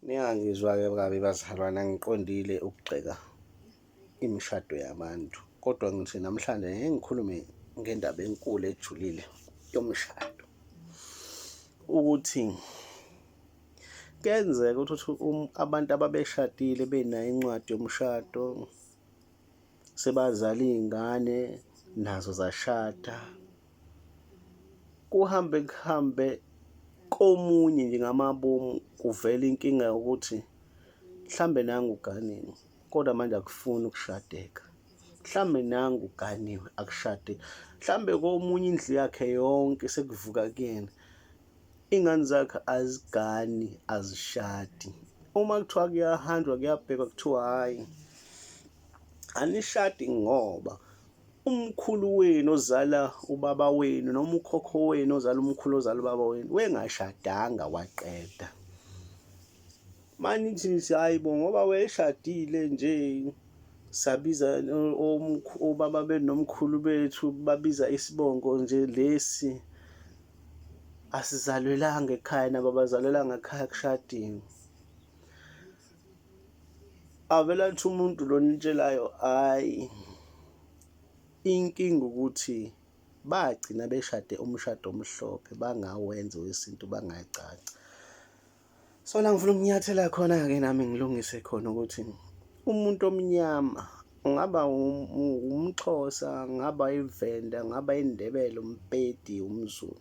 Ningangizwa-ke kabi bazalwane, ngiqondile ukugxeka imishado yabantu, kodwa ngithi namhlanje ngeke ngikhulume ngendaba enkulu ejulile yomshado. Ukuthi kuyenzeka ukuthi abantu ababeshadile benayo incwadi yomshado, sebazala iy'ngane nazo zashada, kuhambe komunye nje ngamabomu kuvela inkinga yokuthi mhlambe nangu uganiwe kodwa manje akufuni ukushadeka, mhlambe nangu uganiwe akushade, mhlambe komunye indlu yakhe yonke sekuvuka kuyena, iy'ngane zakhe azigani azishadi. Uma kuthiwa kuyahanjwa kuyabhekwa kuthiwa hhayi anishadi ngoba umkhulu wenu ozala ubaba wenu noma ukhokho wenu ozala umkhulu ozala ubaba wenu wengashadanga waqeda. Manje nithi hhayi bo ngoba weshadile nje sabiza obaba benu nomkhulu bethu babiza isibongo nje lesi, asizalelanga ekhaya nabo abazalelanga ekhaya kushadiwe. Avele athi umuntu lo nitshelayo hhayi inkinga ukuthi bagcina beshade umshado omhlophe bangawenza wesintu bangayigcaci. So la ngifuna ukunyathela khona-ke nami ngilungise khona ukuthi umuntu omnyama ngaba umXhosa, ngaba iVenda, ngaba iNdebele, uMpedi, umZulu,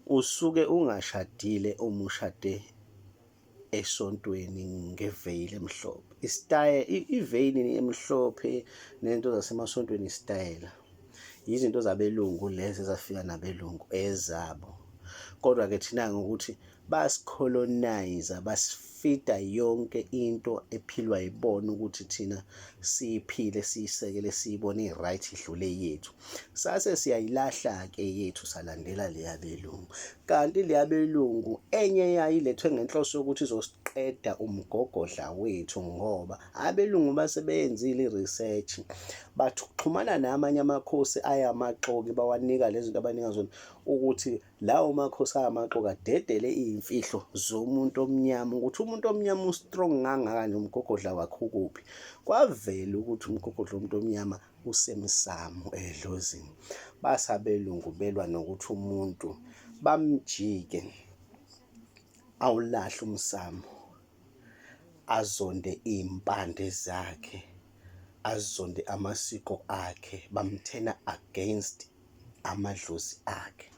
usuke ungashadile uma ushade esontweni ngeveyili emhlophe. Iveyili emhlophe nento zasemasontweni isitayela, izinto zabelungu lezi ezafika nabelungu ezabo. Kodwa-ke thina ngokuthi basikholonize, basifida yonke into ephilwa yibona ukuthi thina siyiphile, siyisekele, siyibone i-right idlule yethu. Sase siyayilahla-ke yethu salandela leya belungu, kanti leya belungu enye yayo ilethwe ngenhloso yokuthi izosiqeda umgogodla wethu, ngoba abelungu basebeyenzile i-research, bathi ukuxhumana namanye amakhosi ayamaxoki bawanika lezi zinto abanika zona ukuthi lawo makhosi ayamaxoki adedele iy'mfihlo zomuntu omnyama ukuthi umuntu omnyama u-strong kangaka nje umgogodla wakhe ukuphi. Kwavela ukuthi umgogodla womuntu omnyama usemsamo edlozini. Base abelungu belwa nokuthi umuntu bamjike awulahle umsamo, azonde iy'mpande zakhe, azonde amasiko akhe, bamthena against amadlozi akhe,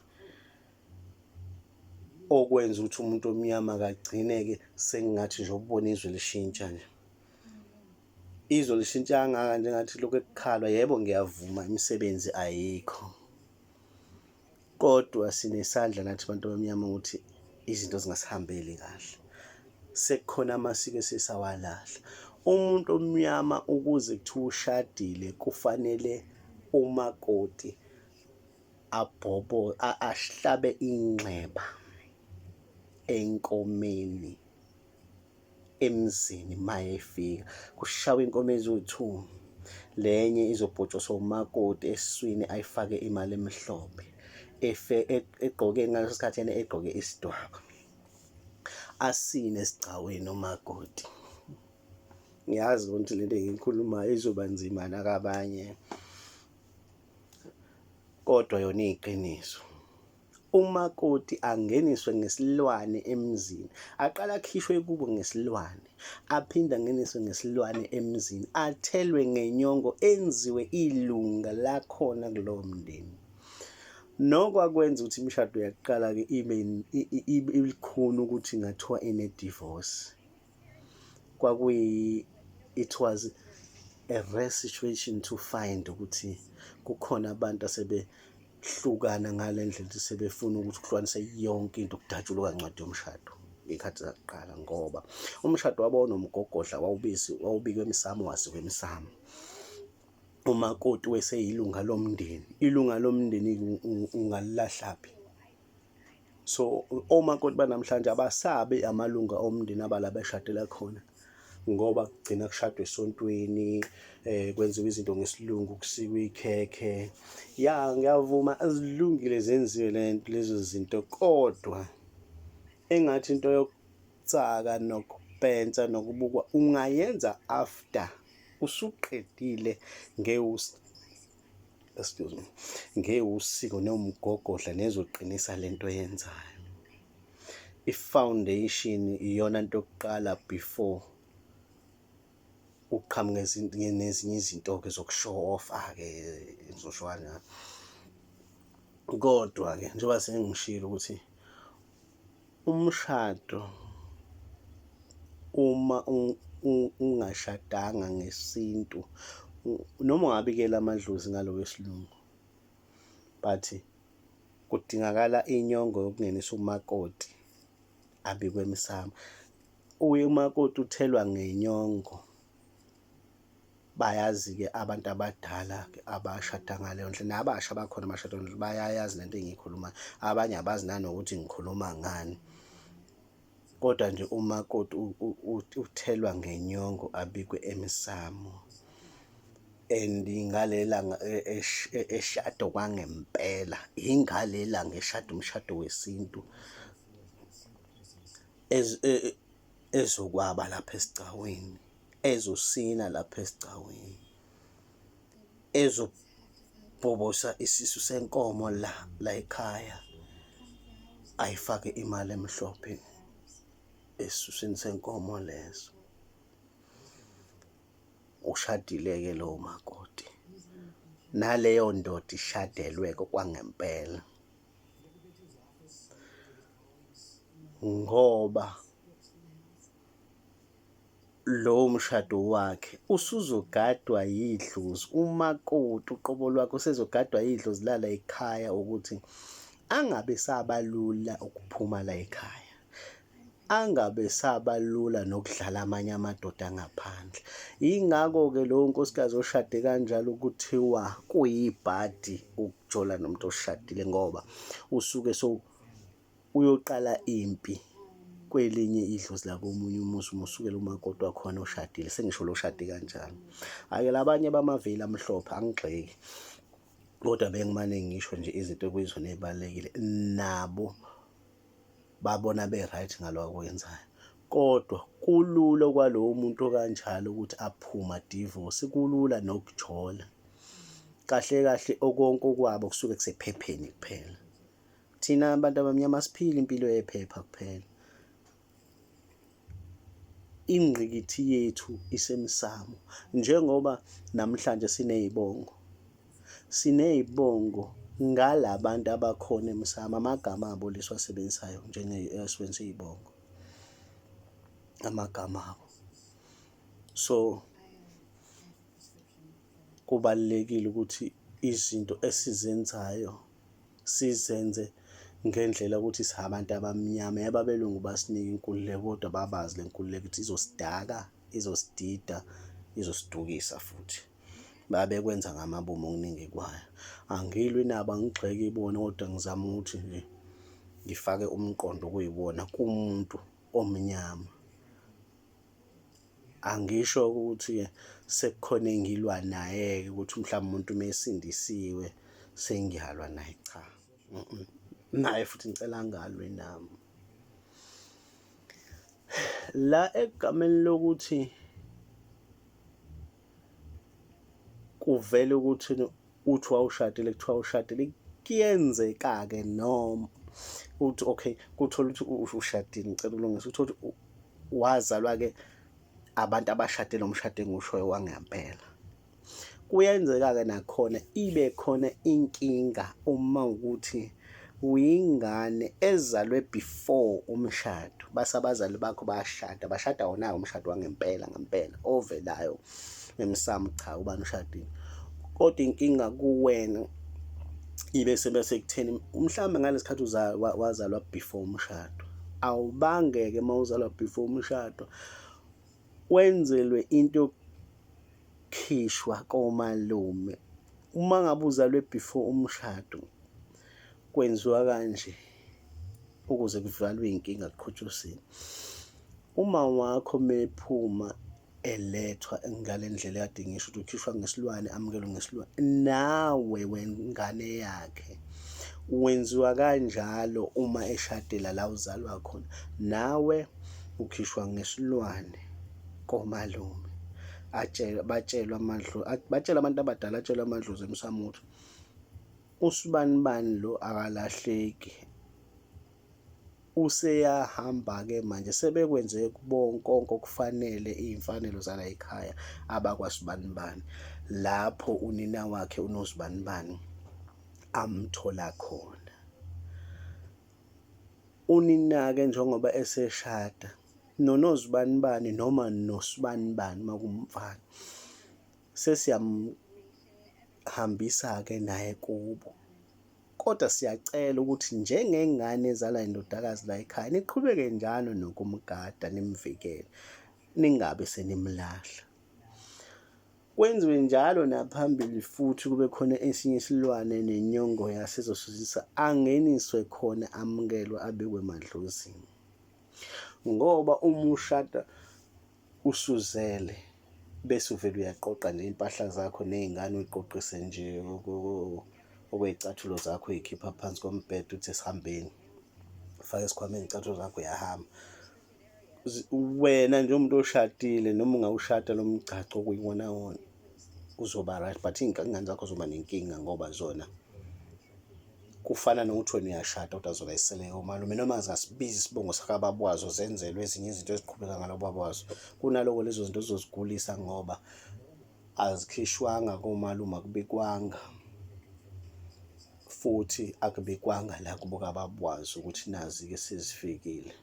okwenza ukuthi umuntu omnyama kagcine-ke sengathi nje ukubona izwe lishintsha nje. Izwe lishintsha kangaka njengathi lokhu ekukhalwa, yebo ngiyavuma imisebenzi ayikho, kodwa sinesandla nathi bantu abamnyama ukuthi izinto zingasihambeli kahle. Sekukhona amasiko esesawalahla. Umuntu omnyama ukuze kuthiwa ushadile kufanele umakoti ahlabe inxeba enkomeni emzini mayefika, kushawe inkomo eziwu-2, lenye izobhotshoswa umakoti esiswini ayifake imali emhlophe, egqoke ngaleso sikhathi yena egqoke isidwaba, asine esigcaweni umakoti. Ngiyazi ukuthi lento engiyikhulumayo izoba nzima nakabanye, kodwa yona iyiqiniso. Umakoti angeniswe ngesilwane emzini, aqala akhishwe kubo ngesilwane, aphinde angeniswe ngesilwane emzini, athelwe ngenyongo, enziwe ilunga lakhona kulowo mndeni. Nokwakwenza ukuthi imishado yakuqala-ke ibe ilikhuni ukuthi ngathiwa ine-divorce. It was a rare situation to find ukuthi kukhona abantu asebehlukana ngale ndlela ukuthi sebefuna ukuthi kuhlukanise yonke into ukudatshulwa kancwadi yomshado ngey'khathi zakuqala, ngoba umshado wabo nomgogodla wawubikwa emsamo wasikwa emsamo. Umakoti weseyilunga lomndeni, ilunga lomndeni ungalilahlaphi. So omakoti banamhlanje abasabe amalunga omndeni abala beshadela khona, ngoba kugcina kushadwe esontweni, kwenziwa izinto ngesiLungu, kusikwe ikhekhe. Ya ngiyavuma azilungile zenziwe lezo zinto, kodwa engathi into yokutsaka nokupensa nokubukwa ungayenza after usuqedile excuse me, ngewusiko newumgogodla nezoqinisa lento oyenzayo. I-foundation iyona nto yokuqala before uqhamuke nezinye izinto-ke zokushow off-ke ngizoshowana. Kodwa-ke njengoba sengishilo ukuthi umshado uma ungashadanga ngesintu noma ungabikela amadlozi ngalo wesilungu, but kudingakala inyongo yokungenisa umakoti abikwe emsamo. Umakoti uthelwa ngenyongo. Bayazi-ke abantu abadala-ke abashada ngaleyo ndlela nabasha bakhona abashada ngaleyo ndlela bayayazi lento engiyikhulumayo. Abanye abazi nanokuthi ngikhuluma ngani, kodwa nje umakoti uthelwa ngenyongo abikwe emsamo. And ingalelanga eshado kwangempela, ingalelanga eshada umshado wesintu ezokwaba lapha esigcawini, ezosina lapha esigcawini, ezobhobosa isisu senkomo la ekhaya, ayifake imali emhlophe esisuswini senkomo lezo. Ushadile-ke lowo makoti, naleyo ndoda ishadelwe kwangempela, ngoba lowo mshado wakhe usuzogadwa yidlozi. Umakoti uqobo lwakhe usezogadwa yidlozi lala ekhaya ukuthi angabe sabalula ukuphuma la ekhaya, angabe sabalula nokudlala amanye amadoda ngaphandle. Yingakho-ke lowo nkosikazi oshade kanjalo kuthiwa kuyibhadi ukujola nomuntu oshadile, ngoba usuke uyoqala impi kwelinye idlozi lakomunye umuzi uma usukela umakoti wakhona oshadile, sengisho lo shade kanjalo. Ake labanye bamaveli amhlophe angigxeki, kodwa bengimane ngisho nje izinto ekuyizona ey'balulekile, nabo babona be-right ngalo akwenzayo. Kodwa kulula kwalowo muntu okanjalo ukuthi aphume adivosi, kulula nokujola. Kahle kahle okonke okwabo kusuke kusephepheni kuphela. Thina abantu abamnyama siphila impilo yephepha kuphela. Ingqikithi yethu isemsamo, njengoba namhlanje siney'bongo ngalabantu abakhona emsamo, amagama abo lesiwasebenzisayo esweni sey'bongo, amagama abo. So kubalulekile ukuthi izinto esizenzayo sizenze ngendlela ukuthi sabantu abamnyama. Yebo abelungu basinika inkululeko, kodwa babazi le nkululeko ukuthi izosidaka, izosidida, izosidukisa futhi. Babekwenza ngamabomu okuningi kwayo. Angilwi nabo, angigxeki ibona, kodwa ngizama ukuthi nje ngifake umqondo kuyibona kumuntu omnyama. Angisho ukuthi sekukhona engilwa naye-ke ukuthi mhlawumbe umuntu mesindisiwe sengiyalwa naye, cha. Naye futhi ngicela ngalwe nami. La egameni lokuthi kuvele ukuthi uthi wawushadile kuthiwa ushadile, kuyenzeka-ke noma uthi okay, kuthola ukuthi ushadile, ngicela ukulungisa, uthole ukuthi wazalwa-ke abantu abashadile umshado engiwushoyo wangempela. Kuyenzeka-ke nakhona ibe khona inkinga uma ukuthi uyingane ezalwe before umshado, base abazali bakho bashada wona umshado wangempela ngempela ovelayo emsamo, cha ubani ushadile. Kodwa inkinga kuwena ibe sekutheni mhlawumbe ngalesi khathi wazalwa before umshado, awubangeke uma uzalwa before umshado wenzelwe into yokukhishwa komalume. Uma ngabe uzalwe before umshado kwenziwa kanje ukuze kuvalwe iy'nkinga kuqhutshwe usini. Uma wakho mephuma elethwa ngale ndlela ekade ngisho ukuthi ukhishwa ngesilwane, amukelwe ngesilwane, nawe wengane yakhe wenziwa kanjalo uma eshadela la uzalwa khona, nawe ukhishwa ngesilwane komalume. Batshela abantu abadala, atshelwa amadlozi emsamo ukuthi usibanibani lo akalahleki, useyahamba-ke manje, sebekwenze konke okufanele iy'mfanelo zala ekhaya abakwasibanibani, lapho unina wakhe unozibanibani amthola khona. Unina-ke njengoba eseshada nonozibanibani noma nosibanibani uma kuwumfana, sesiyamhambisa-ke naye kubo, kodwa siyacela ukuthi njengengane ezala indodakazi la ekhaya niqhubeke njalo nokumgada nimvikele, ningabe senimlahla. Kwenziwe njalo naphambili futhi kube khona esinye isilwane nenyongo yaso ezosuzisa angeniswe khona, amukelwe, abekwe emadlozini. Ngoba uma ushada usuzele bese uvele uyaqoqa ney'mpahla zakho ney'ngane uy'qoqise nje okwey'cathulo zakho uy'khipha phansi kombhede uthi sihambeni, ufake esikhwameni iy'cathulo zakho uyahamba. Wena njengomuntu oshadile noma ungawushada lo mgcaco okuyiwona wona uzoba right, but iy'ngane zakho zoba nenkinga ngoba zona kufana nokuthi wena uyashada kodwa zona ziseleke omalume, noma zingasibizi isibongo sakababa wazo, zenzelwe ezinye izinto eziqhubeka ngalo baba wazo. Kunaloko lezo zinto zizozigulisa ngoba azikhishwanga komalume, akubikwanga futhi akubikwanga la kubo kababa wazo ukuthi nazi-ke sezifikile.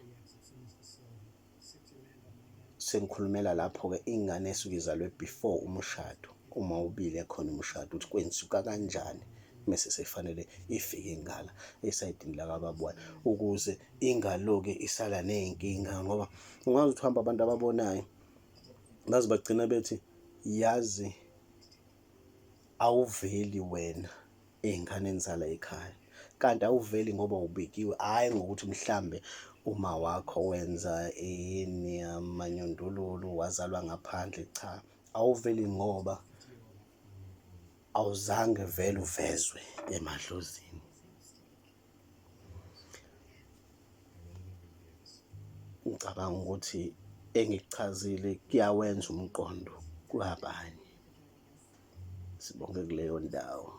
Sengikhulumela lapho-ke ingane esuke izalwe before umshado, uma ubile khona umshado, ukuthi kwenzuka kanjani mese sefanele ifike ngala esayidini lakababa wayo, ukuze ingaloke isala ney'nkinga. Ngoba ungaze uthi uhamba abantu ababonayo baze bagcina bethi yazi awuveli wena ey'nganeni zala ekhaya, kanti awuveli ngoba ubikiwe, hhayi ngokuthi mhlambe uma wakho wenza ini amanyundululu, wazalwa ngaphandle. Cha, awuveli ngoba awuzange vele uvezwe emadlozini. Ngicabanga ukuthi engikuchazile kuyawenza umqondo kwabanye. Sibonge kuleyo ndawo.